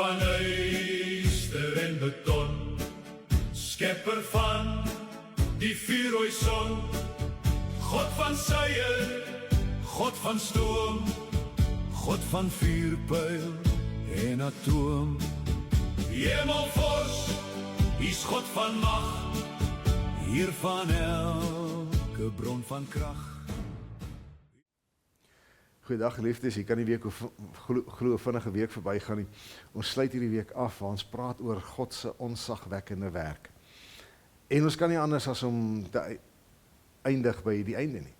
van yster en beton, skepper van die vuurrooi son, God van suier, God van stoom, God van vuurpyl en atoom. Hemelvors, is God van mag, hier van elke bron van krag. Goeiedag geliefdes, hier kan die week glo vinnige week verbygaan nie. Ons sluit hierdie week af waar ons praat oor God se onsagwekkende werk. En ons kan nie anders as om te eindig by die einde nie.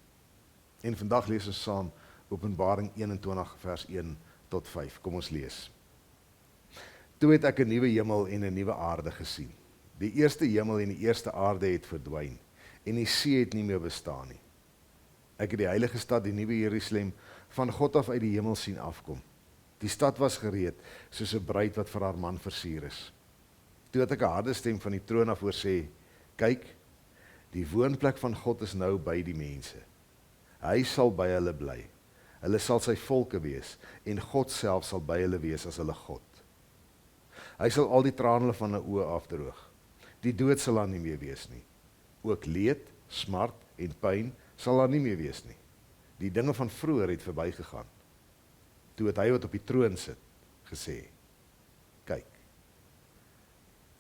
En vandag lees ons saam Openbaring 21 vers 1 tot 5. Kom ons lees. Toe het ek 'n nuwe hemel en 'n nuwe aarde gesien. Die eerste hemel en die eerste aarde het verdwyn en die see het nie meer bestaan nie. Ek het die heilige stad, die nuwe Jerusalem, van God af uit die hemel sien afkom. Die stad was gereed, soos 'n bruid wat vir haar man versier is. Toe het ek 'n harde stem van die troon af hoor sê, kyk, die woonplek van God is nou by die mense. Hy sal by hulle bly. Hulle sal sy volke wees, en God self sal by hulle wees as hulle God. Hy sal al die trane van hulle oë afdroog. Die dood sal daar nie meer wees nie. Ook leed, smart en pyn sal daar nie meer wees nie. Die dinge van vroeër het verbygegaan. Toe het hy wat op die troon sit, gesê, kyk,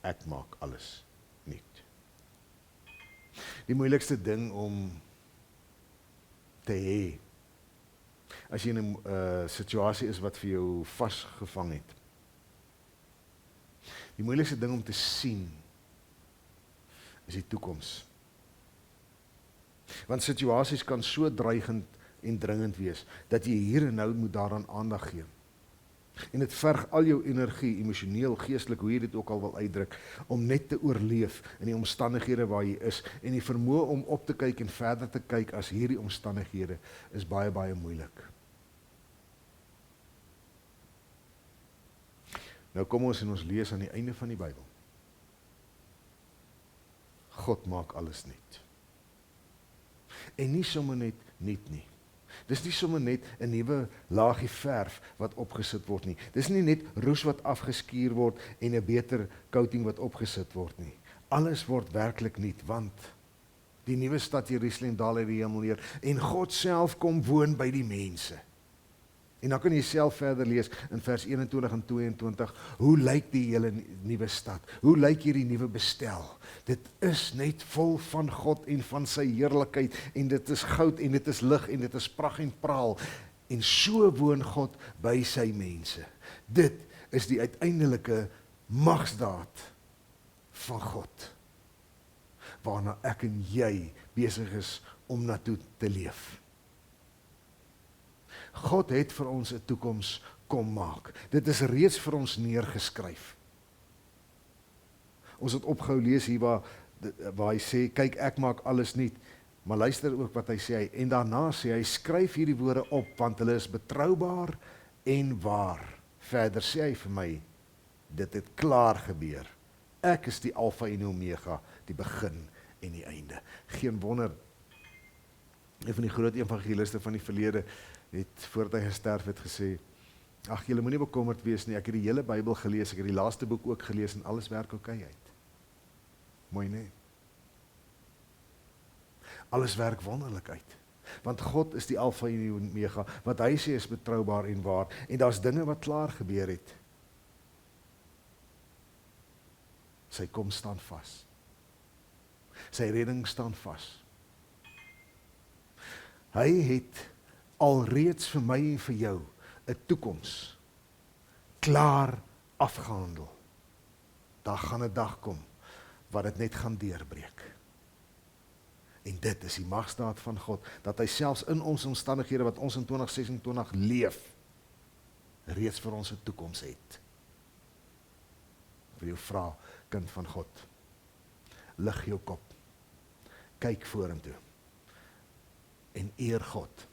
ek maak alles nuut. Die moeilikste ding om te hê, as jy in 'n situasie is wat vir jou vasgevang het. Die moeilikste ding om te sien, is die toekoms. Want situasies kan so dreigend en dringend wees, dat jy hier en nou moet daaraan aandag gee. En dit verg al jou energie, emosioneel, geestelik, hoe jy dit ook al wil uitdruk, om net te oorleef in die omstandighede waar jy is, en die vermoë om op te kyk en verder te kyk as hierdie omstandighede, is baie, baie moeilik. Nou kom ons en ons lees aan die einde van die Bybel. God maak alles nuut. En nie sommer net nuut nie. Dis nie sommer net 'n nuwe laagie verf wat opgesit word nie. Dis nie net roes wat afgeskuur word en 'n beter coating wat opgesit word nie. Alles word werklik nuut, want die nuwe stad Jerusalem daal uit die hemel neer en God self kom woon by die mense. En dan kan jy self verder lees in vers 21 en 22, hoe lyk die hele nuwe stad? Hoe lyk hierdie nuwe bestel? Dit is net vol van God en van sy heerlikheid, en dit is goud en dit is lig en dit is pragt en praal. En so woon God by sy mense. Dit is die uiteindelike magsdaad van God, waarna ek en jy besig is om na toe te leef. God het vir ons 'n toekoms kom maak. Dit is reeds vir ons neergeskryf. Ons het opgehou lees hier waar hy sê, kyk, ek maak alles nuut. Maar luister ook wat hy sê, en daarna sê hy, skryf hierdie woorde op, want hulle is betroubaar en waar. Verder sê hy vir my, dit het klaar gebeur. Ek is die Alfa en Omega, die begin en die einde. Geen wonder, een van die groot evangeliste van die verlede, het voordat hy gesterf het gesê, ag, julle moenie bekommerd wees nie, ek het die hele Bybel gelees, ek het die laaste boek ook gelees, en alles werk oké uit. Mooi nie? Alles werk wonderlik uit, want God is die Alfa en die Omega, wat hy sê is betroubaar en waar, en daar's dinge wat klaar gebeur het. Sy kom staan vas. Sy redding staan vas. Hy het alreeds vir my en vir jou 'n toekoms klaar afgehandel. Daar gaan 'n dag kom wat dit net gaan deurbreek. En dit is die magsdaad van God, dat hy selfs in ons omstandighede wat ons in 2026 leef, reeds vir ons 'n toekoms het. Ek wil jou vra, kind van God, lig jou kop, kyk vorentoe en eer God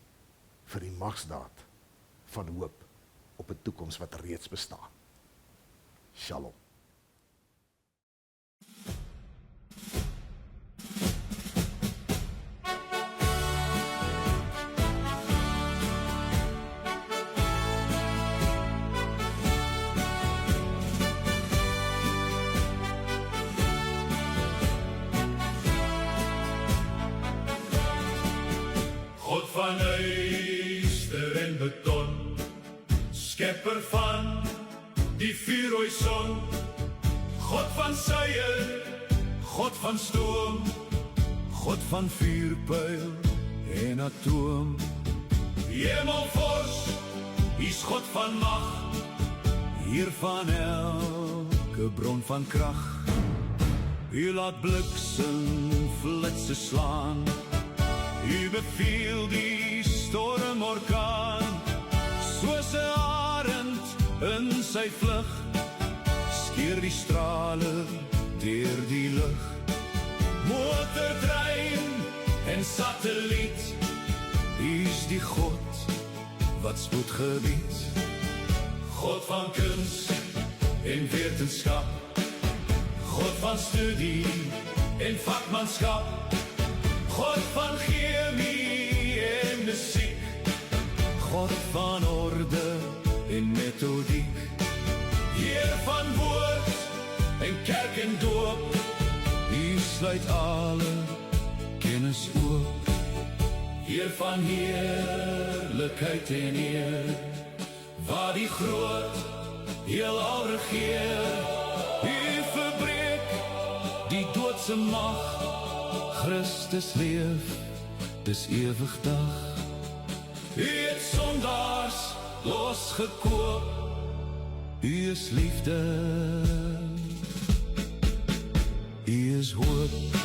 vir die magsdaad van hoop op 'n toekoms wat reeds bestaan. Shalom. van yster en beton, skepper van die vuurrooi son, God van suier, God van stoom, God van vuurpyl en atoom. Hemelvors, is God van mag, hier van elke bron van krag. U laat bliksem flitse slaan, u beveel die stormorkaan, soos 'n arend in sy vlug, skeer die strale deur die lug. Motortrein en satelliet, u is die God wat spoed gebied. God van kuns en wetenskap, God van studie en vakmanskap, God van chemie en musiek, God van orde en methodiek, Heer van woord en kerk en doop, U sluit alle kennis oop, Heer van heerlikheid en eer, waar die groot heelal regeer. U verbreek die doodse mag, Christus leef, dis ewig dag. U het sondaars losgekoop, U is liefde, U is hoop.